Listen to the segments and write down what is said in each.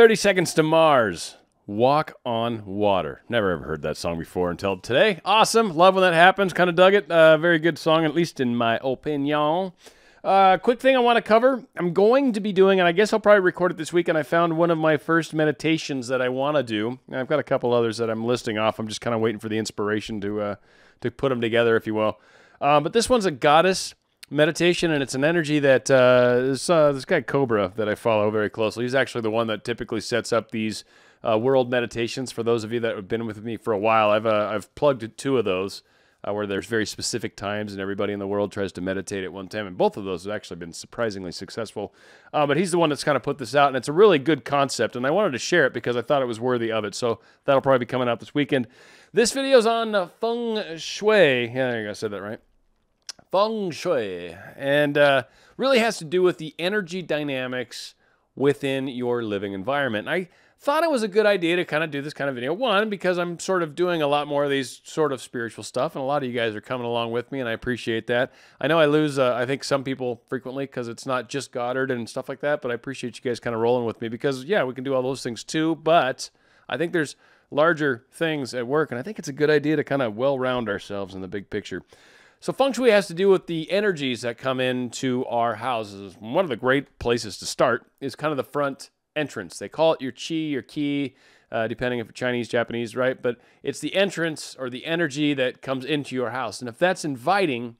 30 Seconds to Mars. Walk on Water. Never ever heard that song before until today. Awesome. Love when that happens. Kind of dug it. Very good song, at least in my opinion. Quick thing I want to cover. I'm going to be doing, and I guess I'll probably record it this week, and I found one of my first meditations that I want to do. And I've got a couple others that I'm listing off. I'm just kind of waiting for the inspiration to put them together, if you will. But this one's a goddess meditation, and it's an energy that this guy Cobra that I follow very closely. He's actually the one that typically sets up these world meditations. For those of you that have been with me for a while, I've plugged 2 of those where there's very specific times and everybody in the world tries to meditate at one time, and both of those have actually been surprisingly successful. But he's the one that's kind of put this out, and it's a really good concept, and I wanted to share it because I thought it was worthy of it, so that'll probably be coming out this weekend. This video's on Feng Shui. Yeah, there you go, I said that right. Feng Shui, and really has to do with the energy dynamics within your living environment. I thought it was a good idea to kind of do this kind of video. One, because I'm sort of doing a lot more of these sort of spiritual stuff, and a lot of you guys are coming along with me, and I appreciate that. I know I lose, I think, some people frequently because it's not just Goddard and stuff like that, but I appreciate you guys kind of rolling with me because, yeah, we can do all those things too, but I think there's larger things at work, and I think it's a good idea to kind of well-round ourselves in the big picture. So Feng Shui has to do with the energies that come into our houses. One of the great places to start is kind of the front entrance. They call it your qi, your ki, depending if it's Chinese, Japanese, right? But it's the entrance or the energy that comes into your house. And if that's inviting,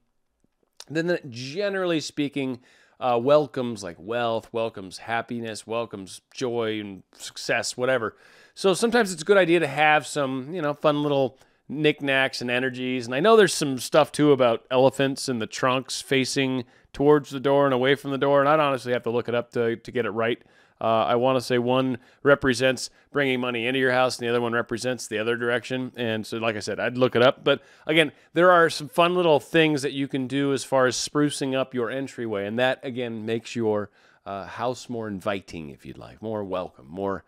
then that, generally speaking, welcomes like wealth, welcomes happiness, welcomes joy and success, whatever. So sometimes it's a good idea to have some, fun little knickknacks and energies. And I know there's some stuff too about elephants and the trunks facing towards the door and away from the door, and I'd honestly have to look it up to get it right. I want to say one represents bringing money into your house and the other one represents the other direction, and so like I said, I'd look it up. But again, there are some fun little things that you can do as far as sprucing up your entryway, and that again makes your house more inviting, if you'd like, more welcome, more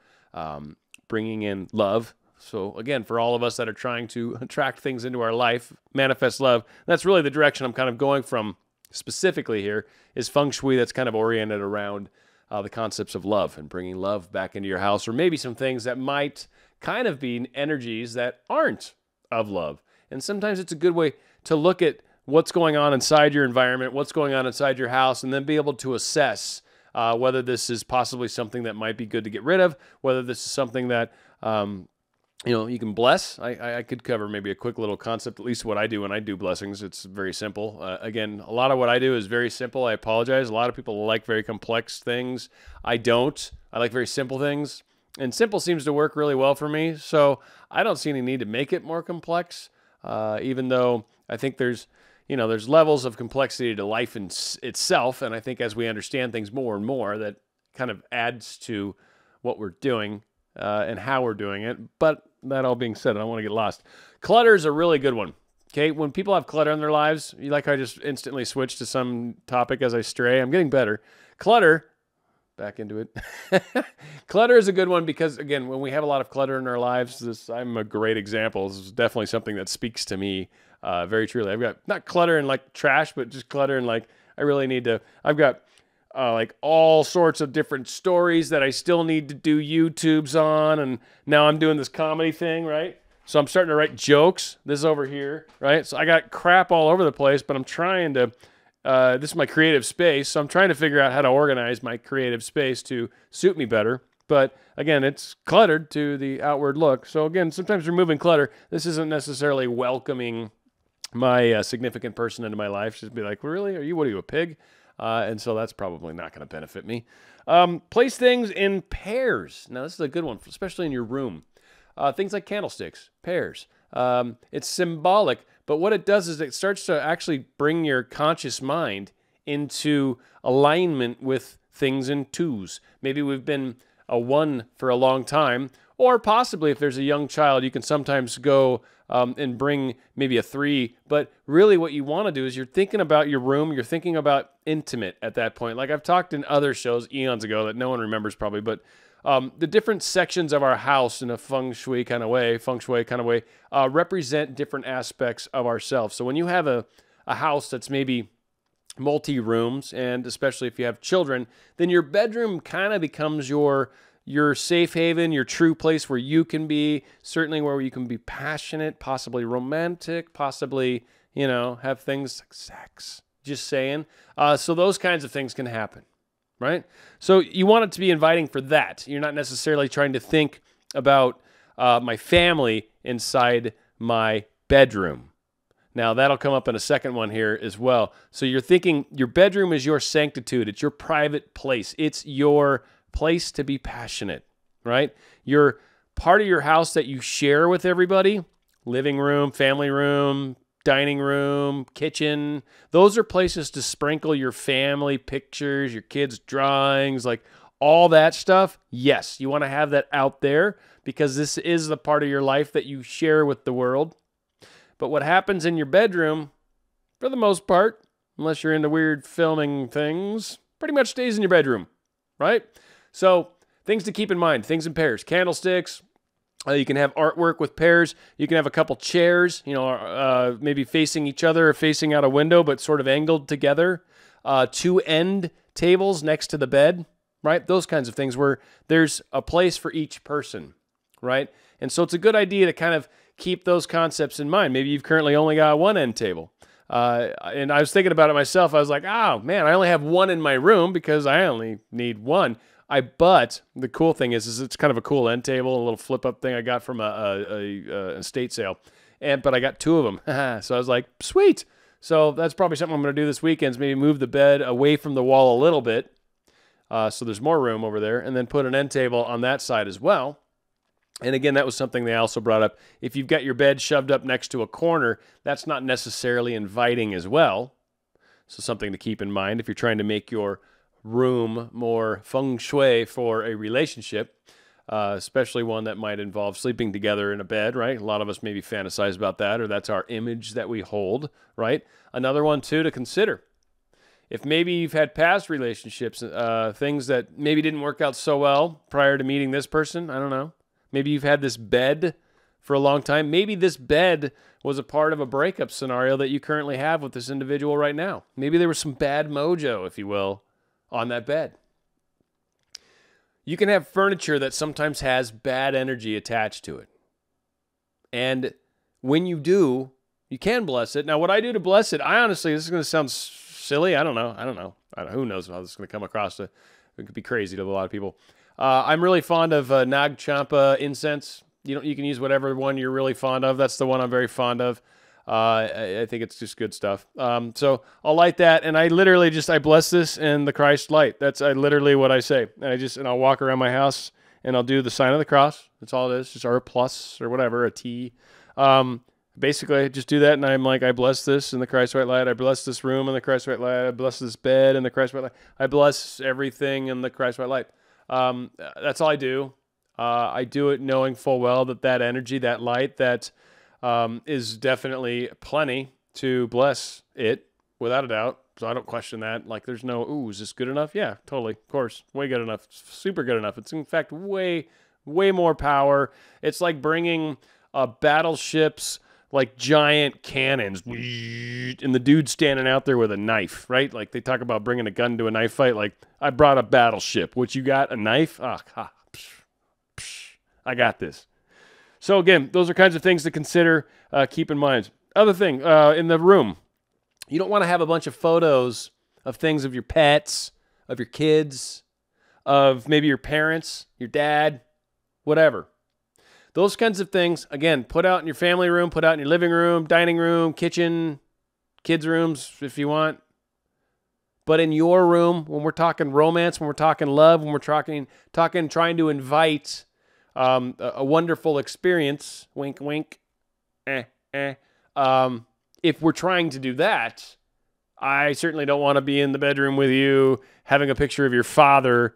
bringing in love. So again, for all of us that are trying to attract things into our life, manifest love, that's really the direction I'm kind of going from specifically here, is Feng Shui that's kind of oriented around the concepts of love and bringing love back into your house, or maybe some things that might kind of be energies that aren't of love. And sometimes it's a good way to look at what's going on inside your environment, what's going on inside your house, and then be able to assess whether this is possibly something that might be good to get rid of, whether this is something that you can bless. I could cover maybe a quick little concept, at least what I do when I do blessings. It's very simple. Again, a lot of what I do is very simple. I apologize. A lot of people like very complex things. I don't. I like very simple things. And simple seems to work really well for me. So I don't see any need to make it more complex, even though I think there's levels of complexity to life in itself. And I think as we understand things more and more, that kind of adds to what we're doing and how we're doing it. But that all being said, I don't want to get lost. Clutter is a really good one. Okay, when people have clutter in their lives, you like how I just instantly switch to some topic as I stray. I'm getting better. Clutter, back into it. Clutter is a good one because, again, when we have a lot of clutter in our lives, I'm a great example. This is definitely something that speaks to me very truly. I've got not clutter in like trash, but just clutter in like I really need to. I've got like all sorts of different stories that I still need to do YouTubes on, and now I'm doing this comedy thing, right? So I'm starting to write jokes. This is over here, right? So I got crap all over the place, but I'm trying to, this is my creative space, so I'm trying to figure out how to organize my creative space to suit me better. But again, it's cluttered to the outward look. So again, sometimes removing clutter, this isn't necessarily welcoming my significant person into my life. Just be like, really? What are you, a pig? And so that's probably not going to benefit me. Place things in pairs. Now, this is a good one, especially in your room. Things like candlesticks, pairs. It's symbolic, but what it does is it starts to actually bring your conscious mind into alignment with things in twos. Maybe we've been a one for a long time, or possibly if there's a young child, you can sometimes go and bring maybe a 3. But really what you want to do is you're thinking about your room, you're thinking about intimate at that point. Like I've talked in other shows eons ago that no one remembers probably, but the different sections of our house in a feng shui kind of way, represent different aspects of ourselves. So when you have a house that's maybe multi-rooms, and especially if you have children, then your bedroom kind of becomes your your safe haven, your true place where you can be, certainly where you can be passionate, possibly romantic, possibly, you know, have things like sex. Just saying. So those kinds of things can happen, right? So you want it to be inviting for that. You're not necessarily trying to think about my family inside my bedroom. Now, that'll come up in a second one here as well. So you're thinking your bedroom is your sanctitude. It's your private place. It's your place to be passionate, right? Your part of your house that you share with everybody, living room, family room, dining room, kitchen. Those are places to sprinkle your family pictures, your kids' drawings, like all that stuff. Yes, you want to have that out there because this is the part of your life that you share with the world. But what happens in your bedroom, for the most part, unless you're into weird filming things, pretty much stays in your bedroom, right? So things to keep in mind, things in pairs, candlesticks. You can have artwork with pairs. You can have a couple chairs, you know, maybe facing each other or facing out a window, but sort of angled together. 2 end tables next to the bed, right? Those kinds of things where there's a place for each person, right? And so it's a good idea to kind of keep those concepts in mind. Maybe you've currently only got 1 end table. And I was thinking about it myself. I was like, oh, man, I only have 1 in my room because I only need 1. But the cool thing is it's kind of a cool end table, a little flip-up thing I got from a estate sale. But I got 2 of them. So I was like, sweet. So that's probably something I'm going to do this weekend is maybe move the bed away from the wall a little bit so there's more room over there, and then put an end table on that side as well. And again, that was something they also brought up. If you've got your bed shoved up next to a corner, that's not necessarily inviting as well. So something to keep in mind if you're trying to make your room more feng shui for a relationship, especially one that might involve sleeping together in a bed, right? A lot of us maybe fantasize about that, or that's our image that we hold, right? Another one, too, to consider. If maybe you've had past relationships, things that maybe didn't work out so well prior to meeting this person, I don't know. Maybe you've had this bed for a long time. Maybe this bed was a part of a breakup scenario that you currently have with this individual right now. Maybe there was some bad mojo, if you will, on that bed. You can have furniture that sometimes has bad energy attached to it. And when you do, you can bless it. Now, what I do to bless it, I honestly, this is going to sound silly. I don't know. Who knows how this is going to come across. It could be crazy to a lot of people. I'm really fond of Nag Champa incense. You can use whatever one you're really fond of. That's the one I'm very fond of. I think it's just good stuff. So I'll light that, and I literally I bless this in the Christ light. That's literally what I say. And I'll walk around my house, and I'll do the sign of the cross. That's all it is, just R plus or whatever, a T. Basically, I just do that, and I'm like, I bless this in the Christ white light. I bless this room in the Christ white light. I bless this bed in the Christ white light. I bless everything in the Christ white light. That's all I do. I do it knowing full well that energy, that light, that is definitely plenty to bless it, without a doubt. So I don't question that. Like, there's no, ooh, is this good enough? Yeah, totally. Of course. Way good enough. Super good enough. It's, in fact, way, way more power. It's like bringing battleships, like giant cannons, and the dude standing out there with a knife, right? Like, they talk about bringing a gun to a knife fight. Like, I brought a battleship. What you got? A knife? I got this. So again, those are kinds of things to consider, keep in mind. Other thing, in the room, you don't want to have a bunch of photos of things of your pets, of your kids, of maybe your parents, your dad, whatever. Those kinds of things, again, put out in your family room, put out in your living room, dining room, kitchen, kids' rooms if you want. But in your room, when we're talking romance, when we're talking love, when we're talking trying to invite a wonderful experience, wink, wink, if we're trying to do that, I certainly don't want to be in the bedroom with you having a picture of your father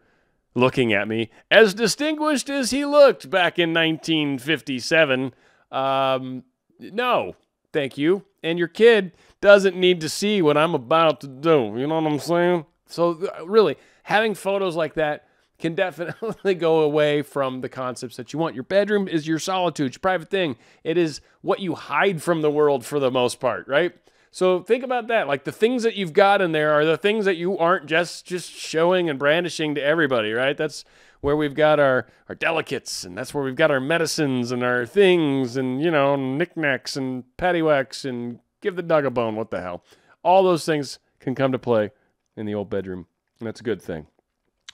looking at me, as distinguished as he looked back in 1957. No, thank you. And your kid doesn't need to see what I'm about to do. You know what I'm saying? So really, having photos like that can definitely go away from the concepts that you want. Your bedroom is your solitude, your private thing. It is what you hide from the world for the most part, right? So think about that. Like, the things that you've got in there are the things that you aren't just showing and brandishing to everybody, right? That's where we've got our delicates, and that's where we've got our medicines and our things and, you know, knickknacks and paddywhacks and give the dog a bone, what the hell. All those things can come to play in the old bedroom, and that's a good thing.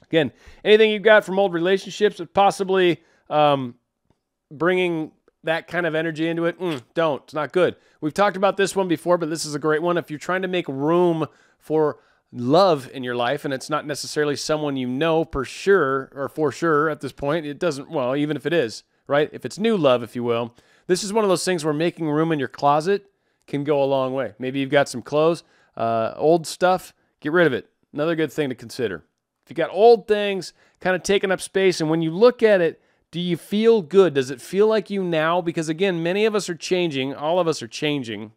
Again, anything you've got from old relationships that possibly bringing that kind of energy into it, don't. It's not good. We've talked about this one before, but this is a great one. If you're trying to make room for love in your life, and it's not necessarily someone you know for sure at this point, it doesn't, well, even if it is, right? If it's new love, if you will, this is one of those things where making room in your closet can go a long way. Maybe you've got some clothes, old stuff, get rid of it. Another good thing to consider. If you got old things kind of taking up space, and when you look at it, do you feel good? Does it feel like you now? Because again, many of us are changing. All of us are changing,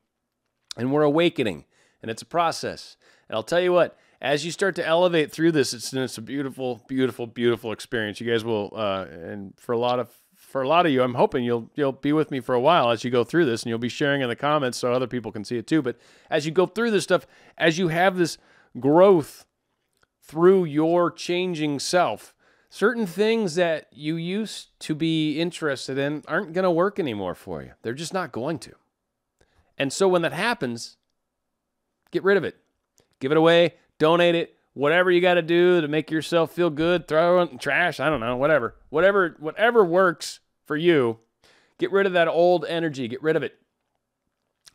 and we're awakening, and it's a process. And I'll tell you what, as you start to elevate through this, it's a beautiful, beautiful, beautiful experience. You guys will, and for a lot of you, I'm hoping you'll be with me for a while as you go through this, and you'll be sharing in the comments so other people can see it too. But as you go through this stuff, as you have this growth through your changing self, certain things that you used to be interested in aren't going to work anymore for you. They're just not going to. And so when that happens, get rid of it. Give it away, donate it, whatever you got to do to make yourself feel good, throw it in the trash, I don't know, whatever. Whatever works for you, get rid of that old energy, get rid of it.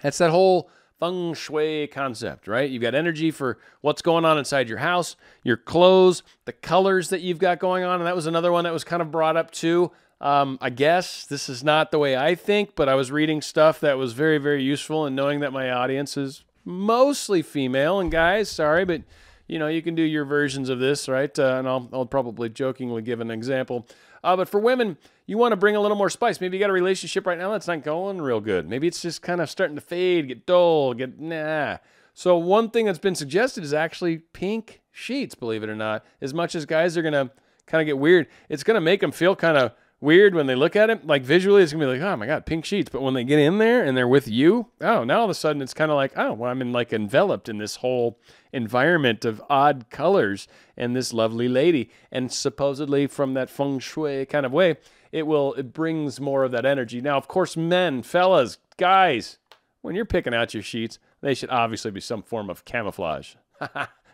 That's that whole Feng Shui concept, right? You've got energy for what's going on inside your house, your clothes, the colors that you've got going on. And that was another one that was kind of brought up too. I guess this is not the way I think, but I was reading stuff that was very, very useful, and knowing that my audience is mostly female, and guys, sorry, but you know, you can do your versions of this, right? And I'll probably jokingly give an example. But for women, you want to bring a little more spice. Maybe you got a relationship right now that's not going real good. Maybe it's just kind of starting to fade, get dull, nah. So one thing that's been suggested is actually pink sheets, believe it or not. As much as guys are going to kind of get weird, it's going to make them feel kind of weird when they look at it. Like visually, it's going to be like, oh my God, pink sheets. But when they get in there and they're with you, oh, now all of a sudden it's kind of like, oh, well, I'm enveloped in this whole environment of odd colors and this lovely lady. And supposedly from that Feng Shui kind of way, it brings more of that energy. Now, of course, men, fellas, guys, when you're picking out your sheets, they should obviously be some form of camouflage.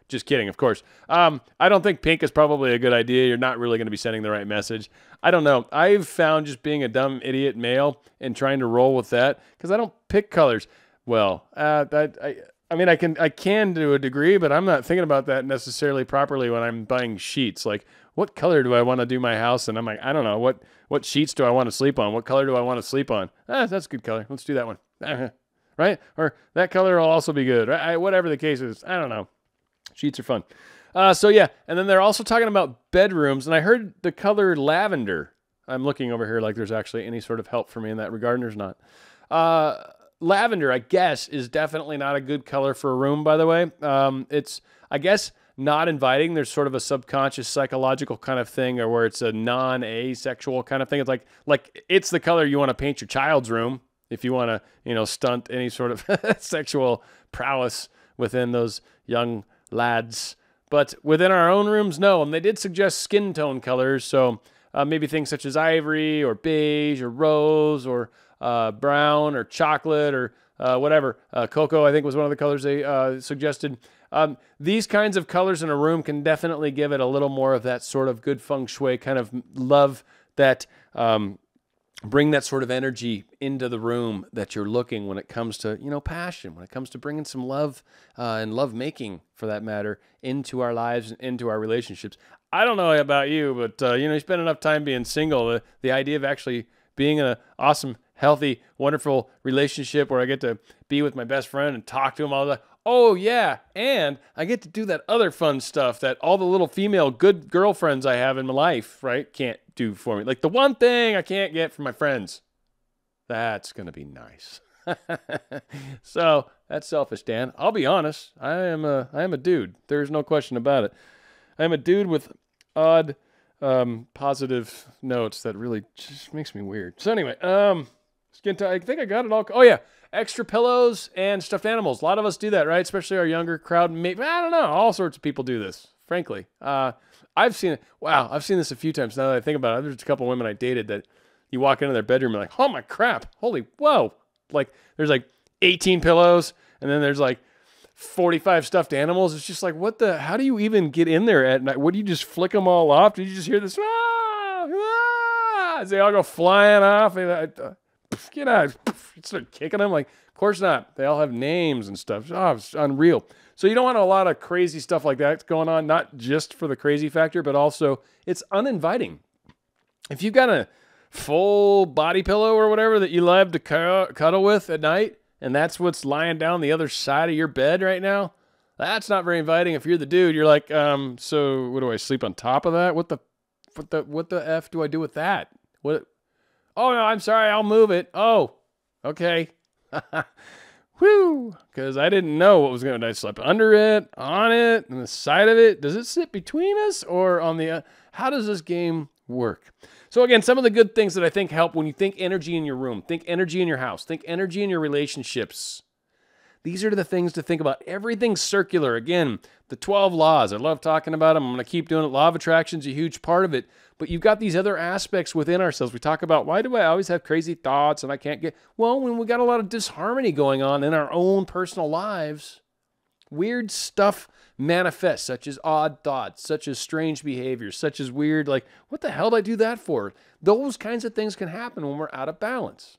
Just kidding, of course. I don't think pink is probably a good idea. You're not really going to be sending the right message. I don't know. I've found just being a dumb idiot male and trying to roll with that, because I don't pick colors. Well, I mean, I can to a degree, but I'm not thinking about that necessarily properly when I'm buying sheets. Like, what color do I want to do my house? And I'm like, I don't know. What sheets do I want to sleep on? What color do I want to sleep on? That's a good color. Let's do that one. Right? Or that color will also be good. Right? Whatever the case is. I don't know. Sheets are fun. So yeah, and then they're also talking about bedrooms, and I heard the color lavender. I'm looking over here like there's actually any sort of help for me in that regard, and there's not. Lavender, I guess, is definitely not a good color for a room, by the way. It's, I guess, not inviting. There's sort of a subconscious psychological kind of thing, or where it's a non-asexual kind of thing. It's like it's the color you want to paint your child's room if you want to, stunt any sort of sexual prowess within those young lads. But within our own rooms, no. And they did suggest skin tone colors, so maybe things such as ivory or beige or rose or brown or chocolate or whatever. Cocoa, I think, was one of the colors they suggested. These kinds of colors in a room can definitely give it a little more of that sort of good feng shui kind of love, that bring that sort of energy into the room that you're looking when it comes to, passion, when it comes to bringing some love and love making, for that matter, into our lives and into our relationships. I don't know about you, but, you spend enough time being single, the idea of actually being in an awesome, healthy, wonderful relationship where I get to be with my best friend and talk to him all the time. Oh, yeah, and I get to do that other fun stuff that all the little female good girlfriends I have in my life, right, can't do for me. Like the one thing I can't get from my friends. That's going to be nice. So that's selfish, Dan. I'll be honest. I am a dude. There's no question about it. I am a dude with odd positive notes that really just makes me weird. So anyway, I think I got it all. Oh, yeah. Extra pillows and stuffed animals. A lot of us do that, right? Especially our younger crowd. Maybe, I don't know. All sorts of people do this. frankly. I've seen it. Wow, I've seen this a few times now that I think about it. There's a couple of women I dated that you walk into their bedroom and like, oh my crap, holy, whoa. Like there's like 18 pillows and then there's like 45 stuffed animals. It's just like, how do you even get in there at night? What do you just flick them all off? Did you just hear this? As they all go flying off. Get out. Start kicking them. Like, of course not. They all have names and stuff. Oh, it's unreal. So you don't want a lot of crazy stuff like that going on, not just for the crazy factor, but also it's uninviting. If you've got a full body pillow or whatever that you love to cuddle with at night, and that's what's lying down the other side of your bed right now, that's not very inviting. If you're the dude, you're like, so what do I sleep on top of that? What the F do I do with that? What? Oh no, I'm sorry, I'll move it. Oh, okay. Whew, because I didn't know what was going to. I slept under it, on it, on the side of it. Does it sit between us or on the? How does this game work? So again, some of the good things that I think help when you think energy in your room, think energy in your house, think energy in your relationships. These are the things to think about. Everything's circular. Again, the 12 laws. I love talking about them. I'm going to keep doing it. Law of attraction is a huge part of it. But you've got these other aspects within ourselves. We talk about, why do I always have crazy thoughts and I can't get... Well, when we got a lot of disharmony going on in our own personal lives, weird stuff manifests, such as odd thoughts, such as strange behaviors, such as weird, like, what the hell did I do that for? Those kinds of things can happen when we're out of balance.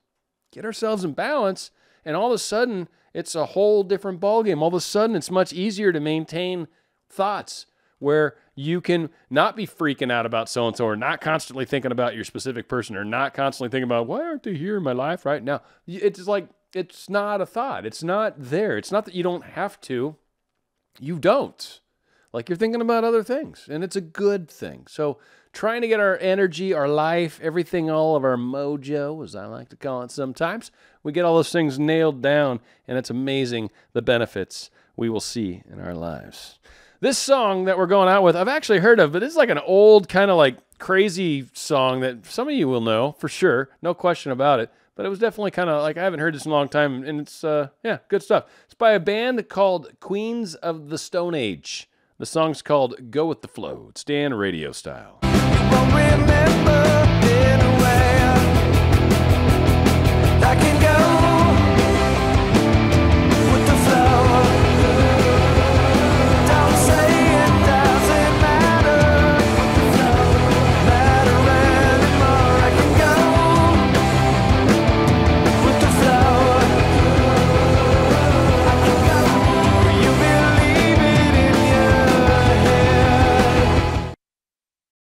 Get ourselves in balance, and all of a sudden, it's a whole different ballgame. All of a sudden, it's much easier to maintain thoughts where you can not be freaking out about so-and-so or not constantly thinking about your specific person or not constantly thinking about, why aren't they here in my life right now? It's like, it's not a thought. It's not there. It's not that you don't have to. You don't. Like you're thinking about other things, and it's a good thing. So trying to get our energy, our life, everything, all of our mojo, as I like to call it sometimes, we get all those things nailed down, and it's amazing the benefits we will see in our lives. This song that we're going out with, I've actually heard of, but it's like an old kind of like crazy song that some of you will know for sure. No question about it. But it was definitely kind of like, I haven't heard this in a long time, and it's, yeah, good stuff. It's by a band called Queens of the Stone Age. The song's called Go With The Flow. It's Dan RadioStyle.